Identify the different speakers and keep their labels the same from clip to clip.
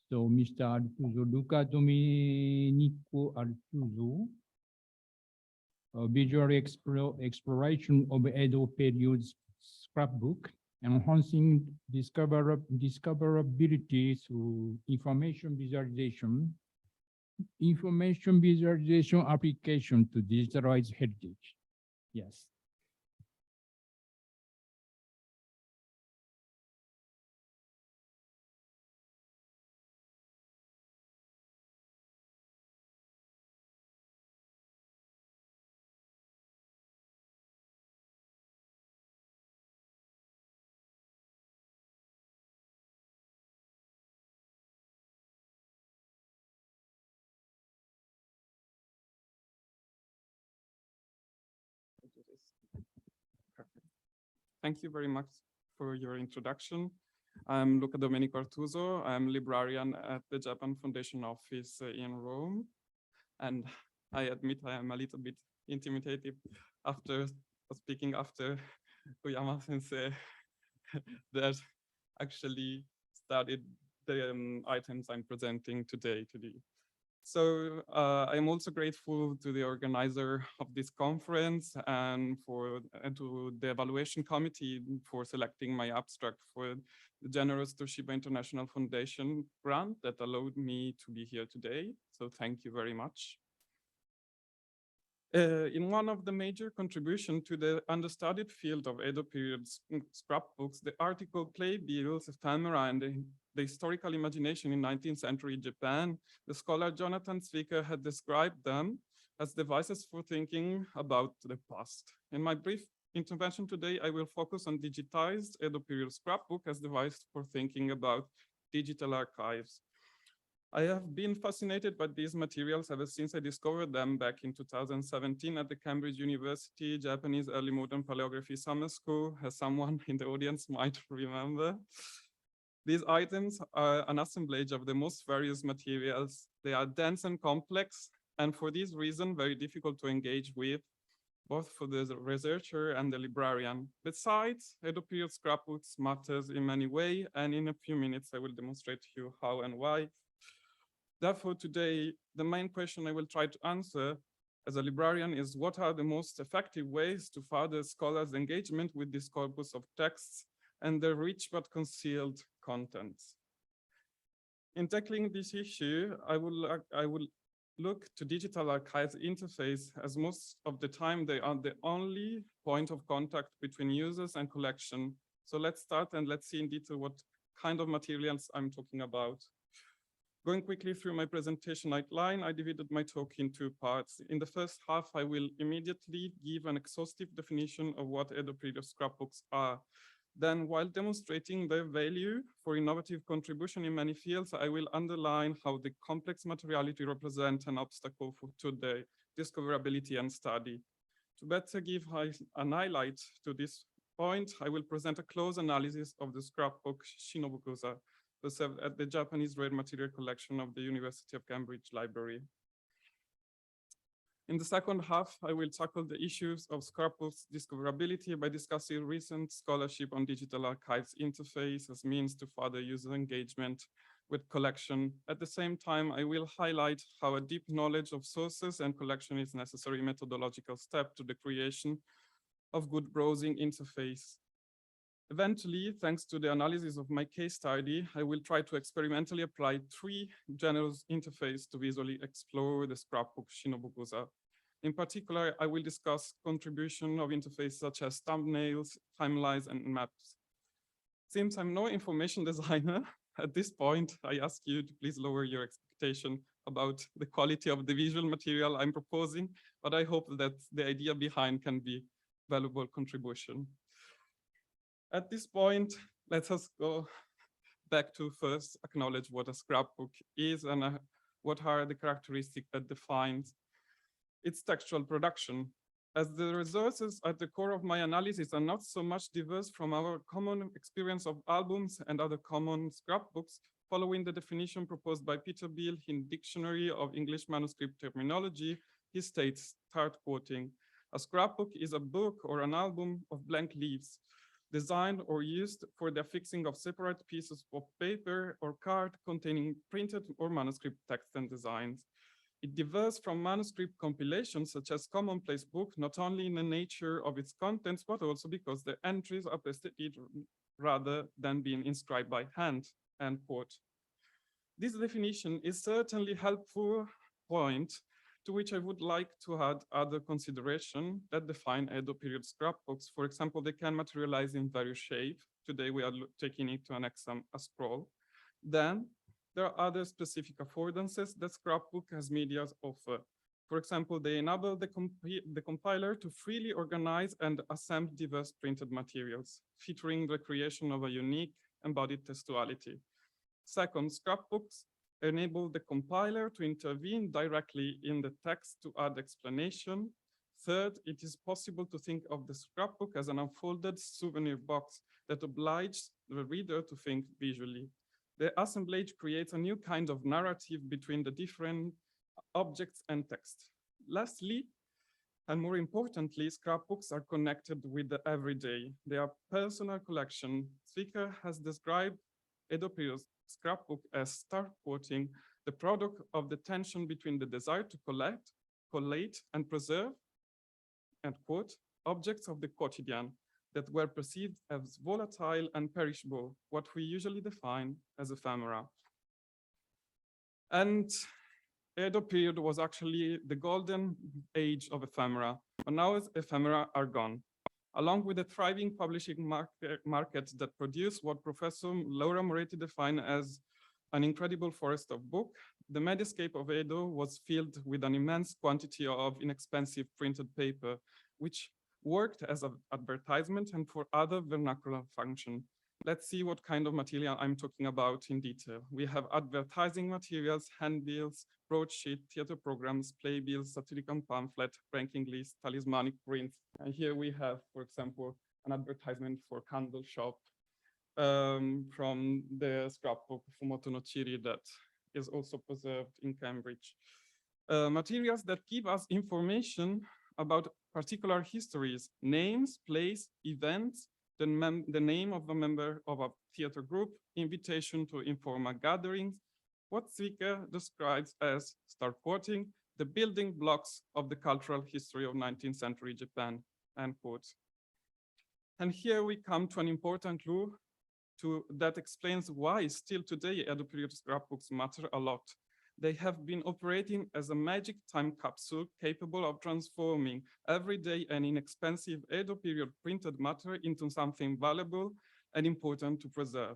Speaker 1: So Mr. Artuso, Luca Domenico Artuso, visual exploration of Edo period's scrapbook, enhancing discoverability through information visualization application to digitalize heritage. Yes.
Speaker 2: Perfect. Thank you very much for your introduction. I'm Luca Domenico Artuso. I'm librarian at the Japan Foundation Office in Rome. And I admit I am a little bit intimidated after speaking after Koyama sensei that actually studied the items I'm presenting today to you. So I'm also grateful to the organizer of this conference and to the evaluation committee for selecting my abstract for the generous Toshiba International Foundation grant that allowed me to be here today. So thank you very much. In one of the major contributions to the understudied field of Edo period scrapbooks, the article Playbills, Ephemera and the Historical Imagination in 19th Century Japan, the scholar Jonathan Zwicker had described them as devices for thinking about the past. In my brief intervention today, I will focus on digitized Edo period scrapbook as device for thinking about digital archives. I have been fascinated by these materials ever since I discovered them back in 2017 at the Cambridge University Japanese Early Modern Paleography Summer School, as someone in the audience might remember. These items are an assemblage of the most various materials. They are dense and complex, and for this reason, very difficult to engage with, both for the researcher and the librarian. Besides, Edo period scrapbooks matters in many ways, and in a few minutes, I will demonstrate to you how and why. Therefore, today, the main question I will try to answer as a librarian is what are the most effective ways to further scholars' engagement with this corpus of texts and their rich but concealed contents. In tackling this issue, I will look to digital archives interface as most of the time they are the only point of contact between users and collection. So let's start and let's see in detail what kind of materials I'm talking about. Going quickly through my presentation outline, I divided my talk in two parts. In the first half, I will immediately give an exhaustive definition of what Edo period scrapbooks are. Then, while demonstrating their value for innovative contribution in many fields, I will underline how the complex materiality represents an obstacle to the discoverability and study. To better give an highlight to this point, I will present a close analysis of the scrapbook Shinobukusa, preserved at the Japanese Rare Material Collection of the University of Cambridge Library. In the second half, I will tackle the issues of scrapbooks discoverability by discussing recent scholarship on digital archives interface as means to further user engagement with collection. At the same time, I will highlight how a deep knowledge of sources and collection is a necessary methodological step to the creation of good browsing interface. Eventually, thanks to the analysis of my case study, I will try to experimentally apply 3 general interfaces to visually explore the scrapbook Shinobukusa. In particular, I will discuss contribution of interfaces such as thumbnails, timelines, and maps. Since I'm no information designer, at this point, I ask you to please lower your expectation about the quality of the visual material I'm proposing, but I hope that the idea behind can be valuable contribution. At this point, let us go back to first acknowledge what a scrapbook is and what are the characteristics that defines its textual production. As the resources at the core of my analysis are not so much diverse from our common experience of albums and other common scrapbooks, following the definition proposed by Peter Beale in Dictionary of English Manuscript Terminology, he states, start quoting, "A scrapbook is a book or an album of blank leaves, designed or used for the affixing of separate pieces of paper or card containing printed or manuscript text and designs. It differs from manuscript compilations such as commonplace book, not only in the nature of its contents, but also because the entries are pasted rather than being inscribed by hand, end quote. This definition is certainly a helpful point, to which I would like to add other consideration that define Edo period scrapbooks. For example, they can materialize in various shapes. Today we are taking it to an exam, a scroll. Then there are other specific affordances that scrapbook as media offer. For example, they enable the compiler to freely organize and assemble diverse printed materials, featuring the creation of a unique embodied textuality. Second, scrapbooks enable the compiler to intervene directly in the text to add explanation. Third, it is possible to think of the scrapbook as an unfolded souvenir box that obliges the reader to think visually. The assemblage creates a new kind of narrative between the different objects and text. Lastly, and more importantly, scrapbooks are connected with the everyday. They are personal collection. Speaker has described Edo period scrapbook as start quoting the product of the tension between the desire to collect, collate, and preserve, end quote, objects of the quotidian that were perceived as volatile and perishable, what we usually define as ephemera. And Edo period was actually the golden age of ephemera, but now ephemera are gone. Along with the thriving publishing market that produced what Professor Laura Moretti defined as an incredible forest of book, the mediascape of Edo was filled with an immense quantity of inexpensive printed paper, which worked as an advertisement and for other vernacular function. Let's see what kind of material I'm talking about in detail. We have advertising materials, handbills, broadsheet, theater programs, playbills, satirical pamphlet, ranking list, talismanic prints. And here we have, for example, an advertisement for candle shop from the scrapbook Fumoto no Chiri that is also preserved in Cambridge. Materials that give us information about particular histories, names, place, events, the name of a member of a theater group, invitation to informal gatherings, what Zwicker describes as, start quoting, the building blocks of the cultural history of 19th century Japan, end quote. And here we come to an important clue that explains why still today Edo period scrapbooks matter a lot. They have been operating as a magic time capsule capable of transforming everyday and inexpensive Edo period printed matter into something valuable and important to preserve.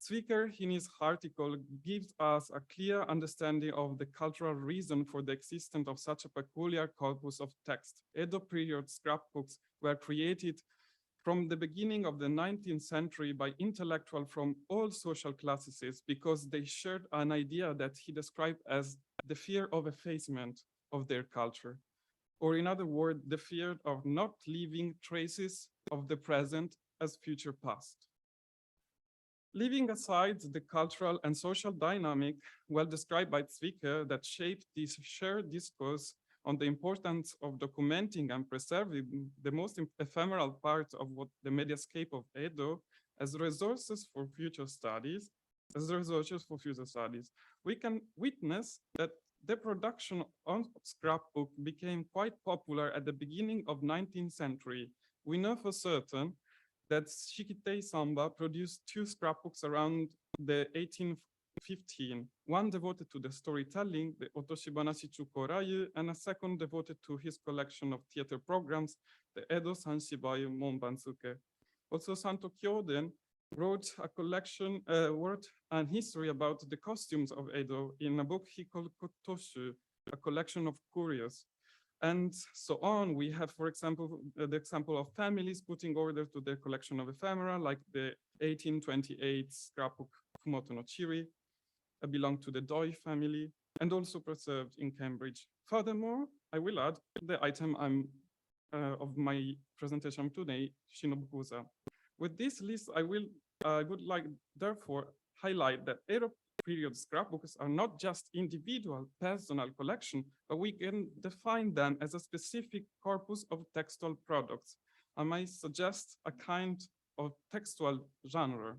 Speaker 2: Zwicker, in his article, gives us a clear understanding of the cultural reason for the existence of such a peculiar corpus of text. Edo period scrapbooks were created from the beginning of the 19th century by intellectuals from all social classes because they shared an idea that he described as the fear of effacement of their culture, or in other words, the fear of not leaving traces of the present as future past. Leaving aside the cultural and social dynamic well described by Zwicker that shaped this shared discourse on the importance of documenting and preserving the most ephemeral part of what the mediascape of Edo as resources for future studies, we can witness that the production of scrapbook became quite popular at the beginning of 19th century. We know for certain that Shikitei Samba produced 2 scrapbooks around the 1815, one devoted to the storytelling, the Otoshibanashi Chukorayu, and a second devoted to his collection of theater programs, the Edo Sanshibayu Monbansuke. Also, Santo Kyoden wrote an history about the costumes of Edo in a book he called Kotoshu, a collection of curios. And so on. We have, for example, the example of families putting order to their collection of ephemera, like the 1828 scrapbook Fumoto no Chiri, belonged to the Doi family, and also preserved in Cambridge. Furthermore, I will add the item of my presentation today, Shinobukusa. With this list, I would like, therefore, highlight that Edo period scrapbooks are not just individual personal collection, but we can define them as a specific corpus of textile products. I might suggest a kind of textual genre.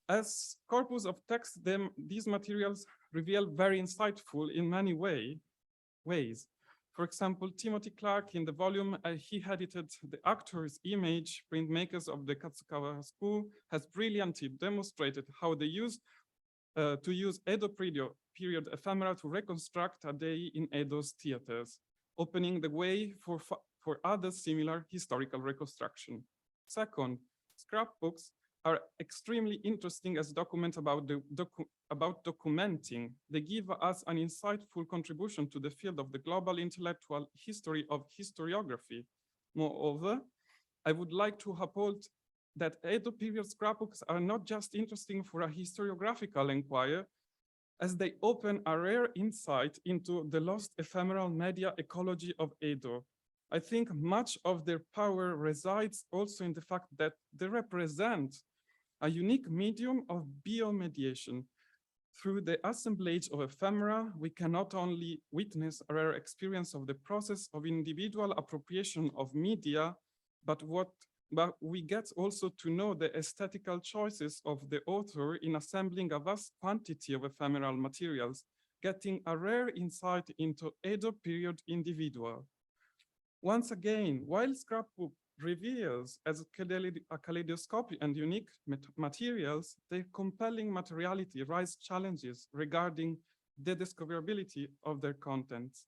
Speaker 2: As corpus of text, these materials reveal very insightful in many ways. For example, Timothy Clark, in the volume he edited, The Actor's Image, Printmakers of the Katsukawa School, has brilliantly demonstrated how they use Edo period ephemera to reconstruct a day in Edo's theaters, opening the way for other similar historical reconstruction. Second, scrapbooks are extremely interesting as documents about documenting. They give us an insightful contribution to the field of the global intellectual history of historiography. Moreover, I would like to uphold that Edo period scrapbooks are not just interesting for a historiographical inquiry, as they open a rare insight into the lost ephemeral media ecology of Edo. I think much of their power resides also in the fact that they represent a unique medium of biomediation. Through the assemblage of ephemera, we can not only witness a rare experience of the process of individual appropriation of media, but we get also to know the aesthetical choices of the author in assembling a vast quantity of ephemeral materials, getting a rare insight into Edo period individual. Once again, while scrapbook reveals as a kaleidoscope and unique materials, their compelling materiality raises challenges regarding the discoverability of their contents.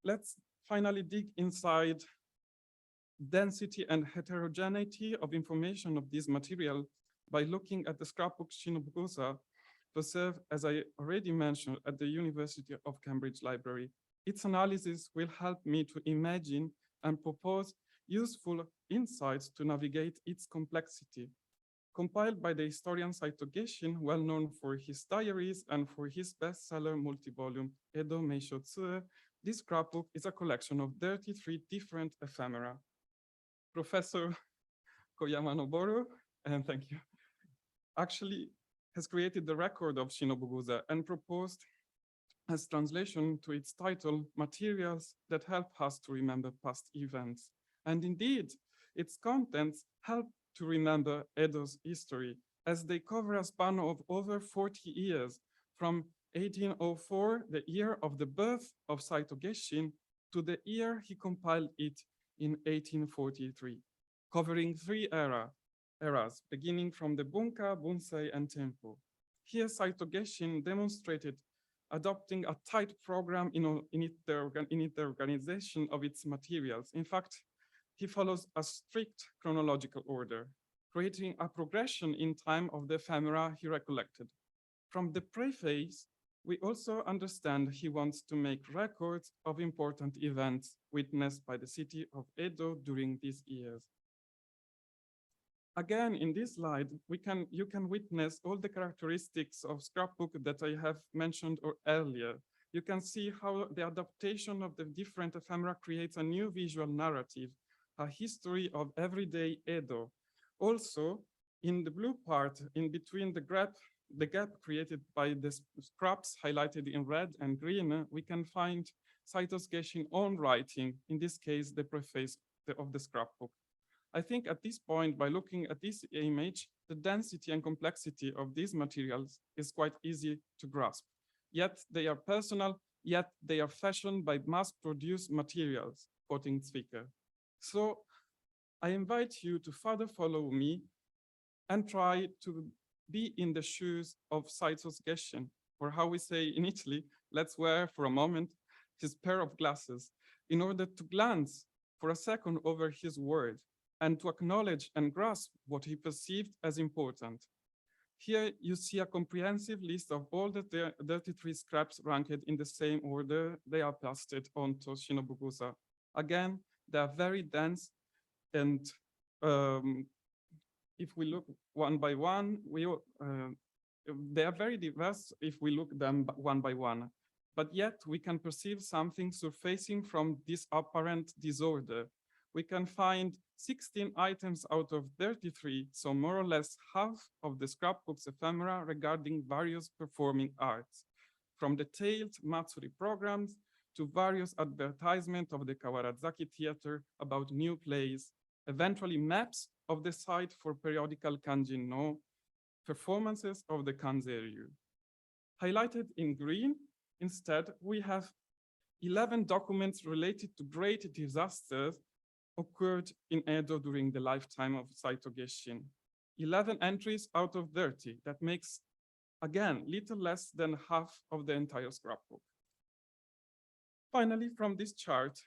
Speaker 2: Let's finally dig inside density and heterogeneity of information of this material by looking at the scrapbook Shinobugusa, preserved, as I already mentioned, at the University of Cambridge Library. Its analysis will help me to imagine and propose useful insights to navigate its complexity. Compiled by the historian Saito Geshin, well known for his diaries and for his bestseller multi-volume Edo Meisho Tsue, this scrapbook is a collection of 33 different ephemera. Professor Koyama Noboru, and thank you, actually has created the record of Shinobugusa and proposed as translation to its title, Materials That Help Us to Remember Past Events. And indeed, its contents help to remember Edo's history, as they cover a span of over 40 years, from 1804, the year of the birth of Saito Geshin, to the year he compiled it in 1843, covering three eras, beginning from the Bunka, Bunsei, and Tempo. Here, Saito Geshin demonstrated adopting a tight program in the organization of its materials. In fact, he follows a strict chronological order, creating a progression in time of the ephemera he recollected. From the preface, we also understand he wants to make records of important events witnessed by the city of Edo during these years. Again, in this slide, you can witness all the characteristics of scrapbook that I have mentioned earlier. You can see how the adaptation of the different ephemera creates a new visual narrative, a history of everyday Edo. Also, in the blue part, in between the gap created by the scraps highlighted in red and green, we can find Saito Geshin's own writing, in this case, the preface of the scrapbook. I think at this point, by looking at this image, the density and complexity of these materials is quite easy to grasp. Yet they are personal, yet they are fashioned by mass-produced materials, quoting Zwicker. So I invite you to further follow me and try to be in the shoes of Saito Geshin, or how we say in Italy, let's wear for a moment his pair of glasses in order to glance for a second over his word and to acknowledge and grasp what he perceived as important. Here you see a comprehensive list of all the 33 scraps ranked in the same order they are pasted onto Shinobugusa. Again, they are very dense, and if we look one by one, they are very diverse if we look them one by one. But yet we can perceive something surfacing from this apparent disorder. We can find 16 items out of 33, so more or less half of the scrapbook's ephemera regarding various performing arts, from detailed Matsuri programs to various advertisements of the Kawarazaki Theater about new plays, eventually maps of the site for periodical kanji no performances of the kanzeryu. Highlighted in green, instead, we have 11 documents related to great disasters occurred in Edo during the lifetime of Saito Geshin. 11 entries out of 30. That makes, again, little less than half of the entire scrapbook. Finally, from this chart,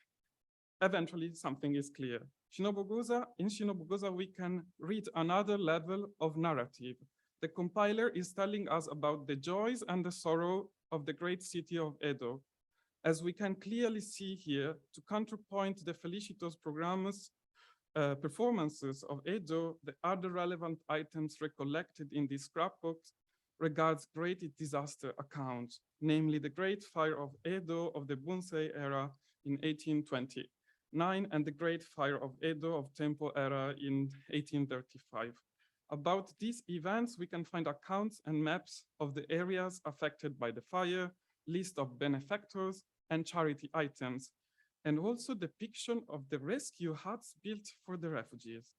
Speaker 2: eventually something is clear. In Shinobugusa, we can read another level of narrative. The compiler is telling us about the joys and the sorrow of the great city of Edo. As we can clearly see here, to counterpoint the felicitous performances of Edo, the other relevant items recollected in these scrapbooks regards great disaster accounts, namely the Great Fire of Edo of the Bunsei era in 1829 and the Great Fire of Edo of Tempo era in 1835. About these events, we can find accounts and maps of the areas affected by the fire, list of benefactors and charity items, and also depiction of the rescue huts built for the refugees.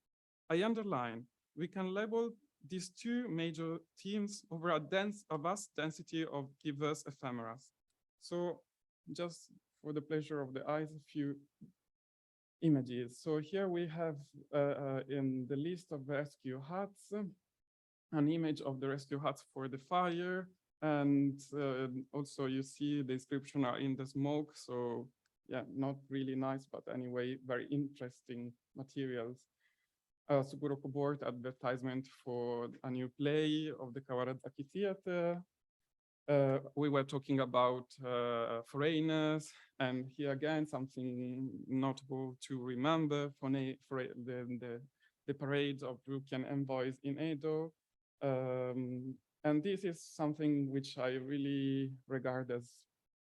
Speaker 2: I underline, we can label these two major themes over a vast density of diverse ephemeras. So just for the pleasure of the eyes, a few images. So here we have in the list of rescue huts, an image of the rescue huts for the fire. And also you see the description are in the smoke. So yeah, not really nice, but anyway, very interesting materials. Suguroko board advertisement for a new play of the Kawarazaki Theater. We were talking about foreigners, and here again, something notable to remember for the parades of Rukian envoys in Edo. And this is something which I really regard as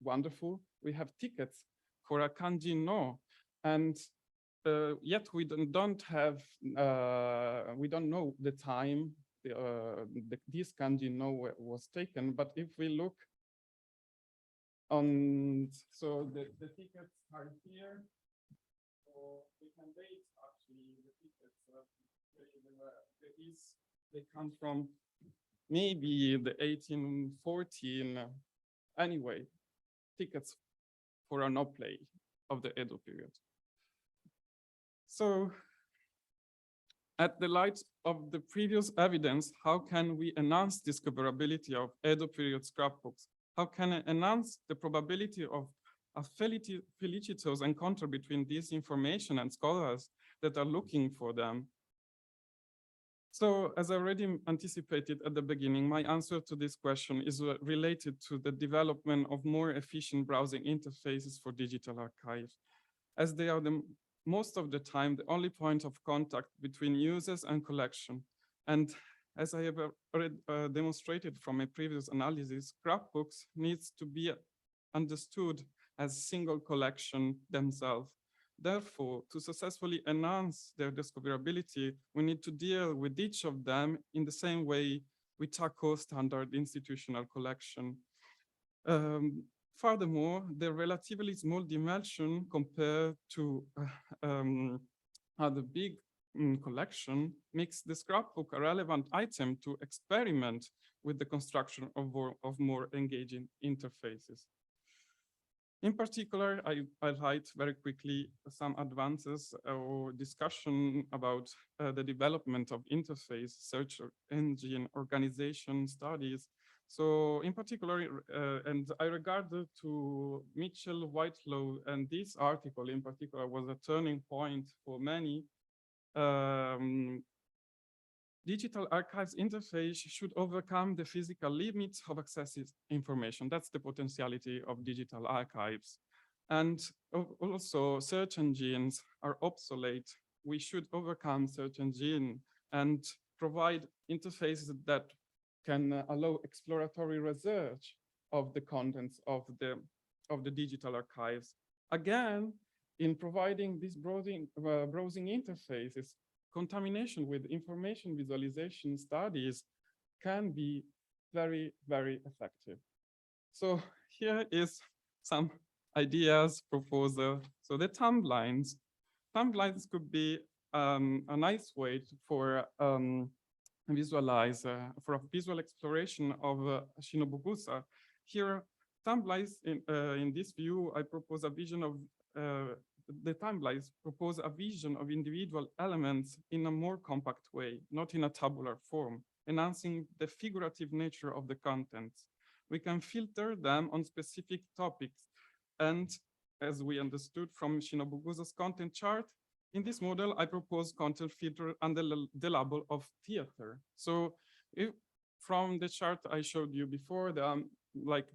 Speaker 2: wonderful. We have tickets for a kanji no, and yet we don't know the time this kanji no was taken. But if we look on, so the tickets are here. So we can date actually the tickets. They come from maybe the 1814. Anyway, tickets for a no play of the Edo period. So, at the light of the previous evidence, how can we enhance discoverability of Edo period scrapbooks? How can I enhance the probability of a felicitous encounter between this information and scholars that are looking for them? So, as I already anticipated at the beginning, my answer to this question is related to the development of more efficient browsing interfaces for digital archives, as they are most of the time the only point of contact between users and collection. And as I have already demonstrated from a previous analysis, scrapbooks needs to be understood as single collection themselves. Therefore, to successfully enhance their discoverability, we need to deal with each of them in the same way we tackle standard institutional collection. Furthermore, the relatively small dimension compared to other big collection makes the scrapbook a relevant item to experiment with the construction of more engaging interfaces. In particular, I highlight very quickly some advances or discussion about the development of interface, search engine, organization studies. So in particular, and I regard to Mitchell Whitelaw, and this article in particular was a turning point for many. Digital archives interface should overcome the physical limits of accessing information. That's the potentiality of digital archives. And also search engines are obsolete. We should overcome search engine and provide interfaces that can allow exploratory research of the contents of the digital archives. Again, in providing these browsing interfaces, contamination with information visualization studies can be very, very effective. So here is some ideas, proposal. So the timelines could be a nice way for visualize for a visual exploration of Shinobugusa. Here, timelines in this view, I propose a vision of the timelines propose a vision of individual elements in a more compact way, not in a tabular form, enhancing the figurative nature of the contents. We can filter them on specific topics. And as we understood from Shinobugusa's content chart, in this model, I propose content filter under the label of theater. So if from the chart I showed you before, the like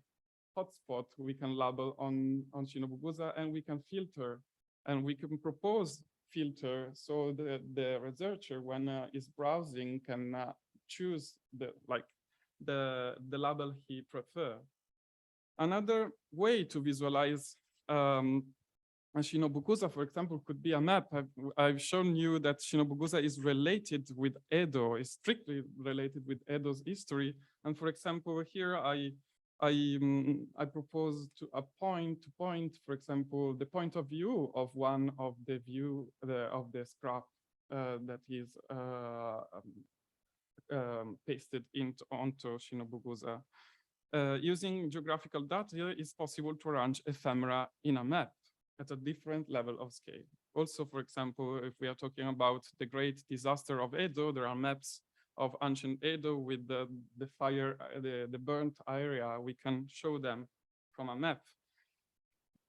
Speaker 2: hotspot we can label on Shinobugusa, and we can filter, and we can propose filter so the researcher, when is browsing, can choose the label he prefer. Another way to visualize Shinobugusa, for example, could be a map. I've shown you that Shinobugusa is related with Edo, is strictly related with Edo's history. And for example, here I propose to a point, for example, the point of view of one of the of the scrap that is pasted onto Shinobugusa. Using geographical data, it's possible to arrange ephemera in a map at a different level of scale. Also, for example, if we are talking about the great disaster of Edo, there are maps of ancient Edo with the fire, the burnt area. We can show them from a map.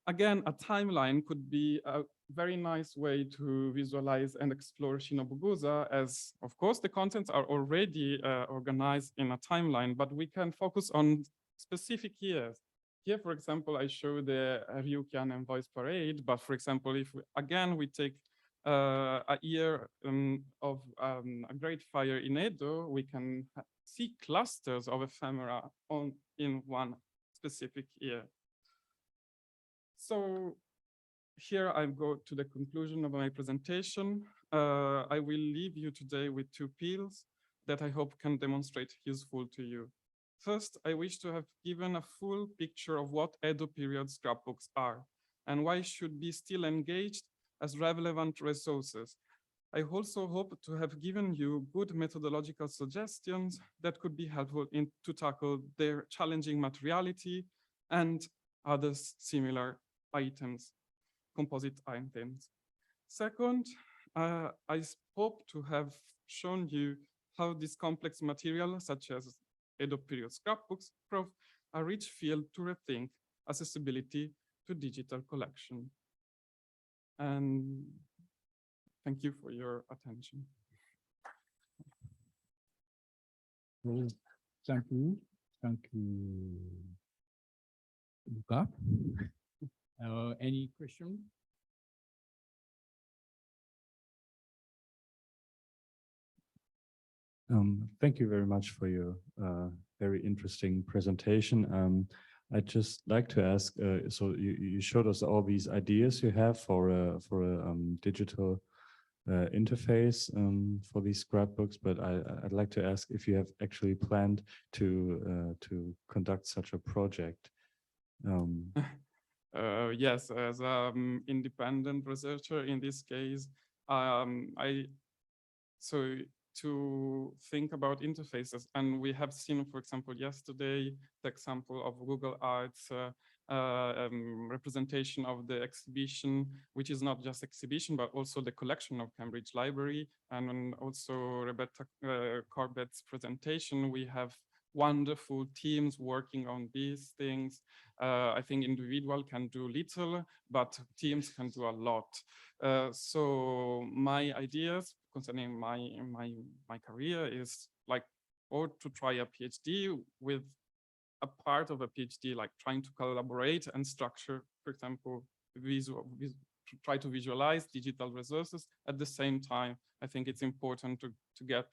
Speaker 2: Again, a timeline could be a very nice way to visualize and explore Shinobugusa, as of course the contents are already organized in a timeline, but we can focus on specific years. Here, for example, I show the Ryukyuan Envoys Parade, but for example, if we take a year of a great fire in Edo, we can see clusters of ephemera in one specific year. So here I go to the conclusion of my presentation. I will leave you today with two appeals that I hope can demonstrate useful to you. First, I wish to have given a full picture of what Edo period scrapbooks are and why should be still engaged as relevant resources. I also hope to have given you good methodological suggestions that could be helpful to tackle their challenging materiality and other similar items, composite items. Second, I hope to have shown you how this complex material, such as Edo period scrapbooks, prove a rich field to rethink accessibility to digital collection. And thank you for your attention.
Speaker 1: Well, thank you. Thank you, Luca. Any question?
Speaker 3: Thank you very much for your very interesting presentation. I'd just like to ask, so you showed us all these ideas you have for a digital interface for these scrapbooks, but I'd like to ask if you have actually planned to conduct such a project.
Speaker 2: Yes, as an independent researcher in this case, to think about interfaces, and we have seen, for example, yesterday, the example of Google Arts representation of the exhibition, which is not just exhibition, but also the collection of Cambridge Library, and also Rebecca Corbett's presentation. We have wonderful teams working on these things. I think individual can do little, but teams can do a lot. So my ideas concerning my career is like, or to try a PhD with a part of a PhD, like trying to collaborate and structure, for example, to try to visualize digital resources. At the same time, I think it's important to get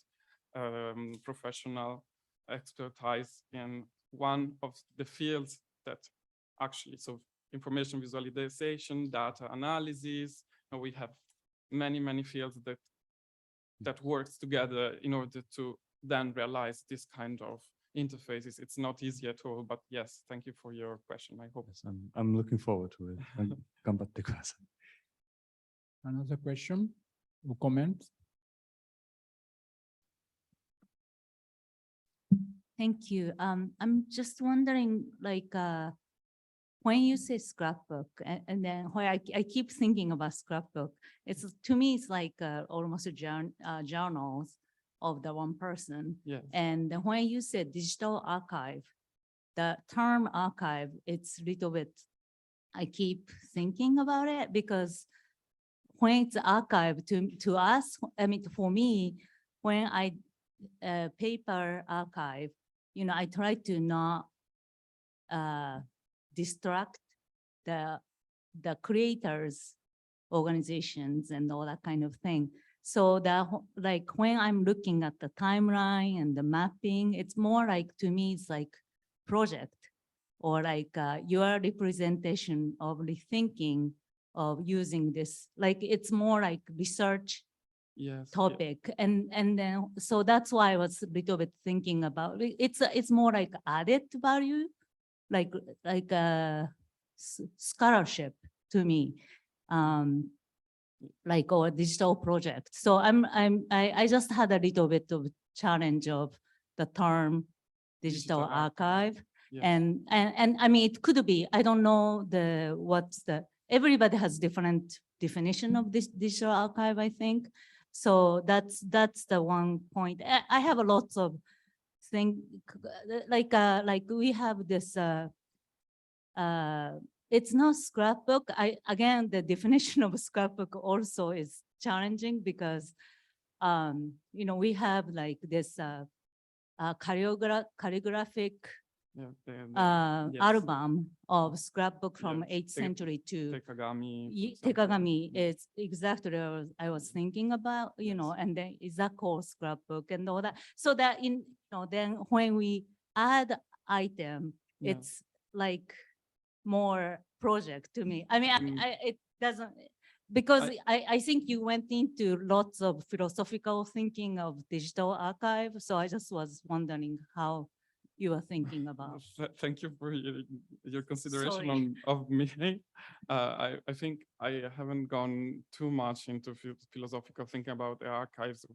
Speaker 2: professional expertise in one of the fields that actually, so information visualization, data analysis, and we have many fields that works together in order to then realize this kind of interfaces. It's not easy at all, but yes, thank you for your question. I hope.
Speaker 3: Yes, I'm looking forward to it.
Speaker 1: Another question? or comments?
Speaker 4: Thank you. I'm just wondering, like, when you say scrapbook, and then where I keep thinking about scrapbook, it's to me, it's like almost a journals of the one person.
Speaker 2: Yes.
Speaker 4: And when you said digital archive, the term archive, it's a little bit, I keep thinking about it because when it's archive to us, I mean, for me, when I paper archive, you know, I try to not distract the creators, organizations, and all that kind of thing. So that, like, when I'm looking at the timeline and the mapping, it's more like, to me, it's like project or like your representation of rethinking of using this. Like, it's more like research
Speaker 2: Yes.
Speaker 4: topic. And then, so that's why I was a little bit thinking about it. It's more like added value, like a scholarship to me, like, or digital project. So I just had a little bit of challenge of the term digital archive.
Speaker 2: Yes.
Speaker 4: And I mean, it could be, I don't know everybody has different definition of this digital archive, I think. So that's the one point. I have a lots of things, like we have this, it's not scrapbook. Again, the definition of scrapbook also is challenging because, you know, we have like this calligraphic
Speaker 2: Yes.
Speaker 4: album of scrapbook from
Speaker 2: Yes.
Speaker 4: 8th century to
Speaker 2: Tekagami.
Speaker 4: Tekagami. Is exactly what I was thinking about, you know, and then is that called scrapbook and all that. So that you know, then when we add item,
Speaker 2: Yeah.
Speaker 4: it's like more project to me. I mean, it doesn't, because I think you went into lots of philosophical thinking of digital archive. So I just was wondering how you were thinking about.
Speaker 2: Thank you for your consideration
Speaker 4: Sorry.
Speaker 2: of me. I think I haven't gone too much into philosophical thinking about the archives.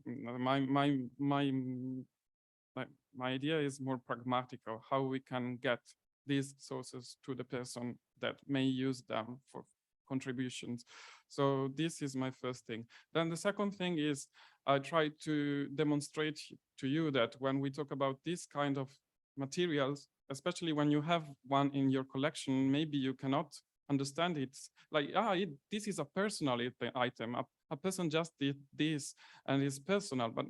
Speaker 2: My idea is more pragmatical, how we can get these sources to the person that may use them for contributions. So this is my first thing. Then the second thing is I try to demonstrate to you that when we talk about this kind of materials, especially when you have one in your collection, maybe you cannot understand it. Like, this is a personal item. A person just did this and it's personal. But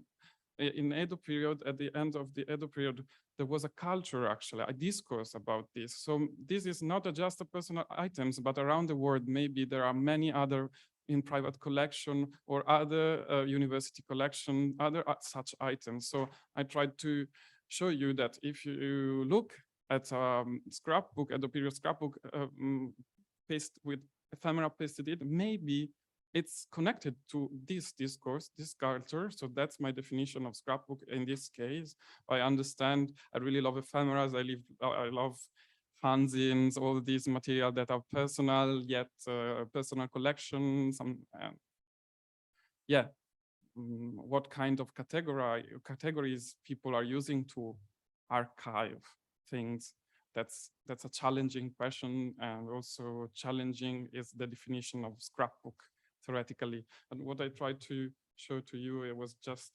Speaker 2: in Edo period, at the end of the Edo period, there was a culture, actually, a discourse about this. So this is not just a personal items, but around the world, maybe there are many other in private collection or other university collection, other such items. So I tried to show you that if you look at scrapbook, at the period scrapbook, paste with ephemera pasted it, maybe it's connected to this discourse, this culture. So that's my definition of scrapbook in this case. I understand, I really love ephemeras. I love fanzines, all these material that are personal, yet personal collection. What kind of categories people are using to archive things? That's a challenging question, and also challenging is the definition of scrapbook theoretically. And what I tried to show to you, it was just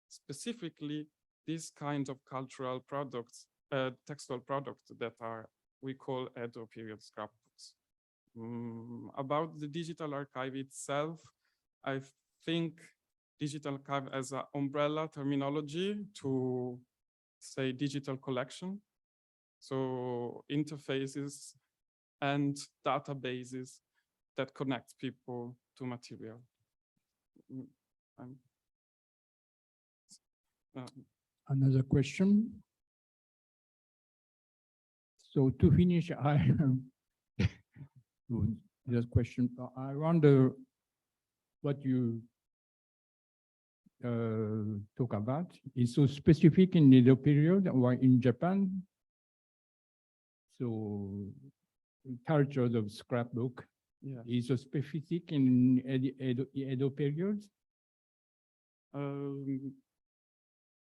Speaker 2: specifically these kinds of cultural products, textual products that we call Edo period scrapbooks. About the digital archive itself, I think digital archive as an umbrella terminology to say digital collection. So interfaces and databases that connect people to material.
Speaker 1: Another question. So to finish, I have this question. I wonder what you talk about is so specific in the period or in Japan. So culture of scrapbook is so specific in Edo period.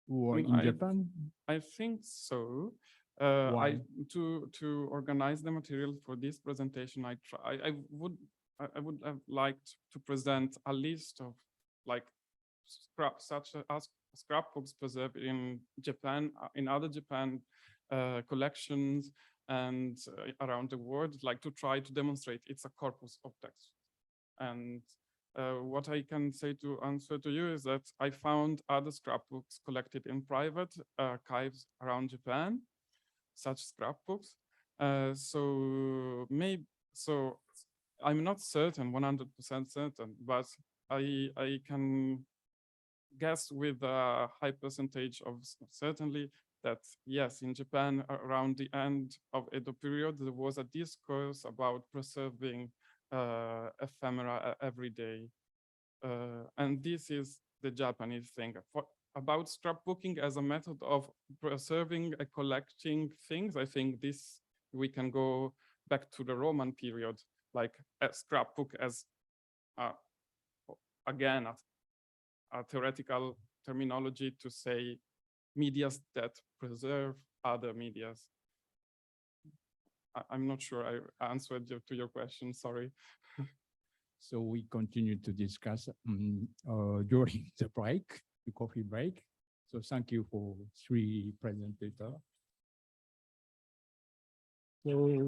Speaker 1: or in
Speaker 2: I-
Speaker 1: Japan?
Speaker 2: I think so.
Speaker 1: Why?
Speaker 2: To organize the material for this presentation, I would have liked to present a list of like such as scrapbooks preserved in Japan, in other Japan collections and around the world, like to try to demonstrate it's a corpus of text. And what I can say to answer to you is that I found other scrapbooks collected in private archives around Japan, such scrapbooks. So I'm not certain, 100% certain, but I can guess with a high percentage of certainly that yes, in Japan around the end of Edo period, there was a discourse about preserving ephemera every day. And this is the Japanese thing. About scrapbooking as a method of preserving and collecting things, I think this we can go back to the Roman period, like a scrapbook as again a theoretical terminology to say medias that preserve other medias. I'm not sure I answered to your question, sorry.
Speaker 1: So we continue to discuss during the break, the coffee break. So thank you for 3 presentators.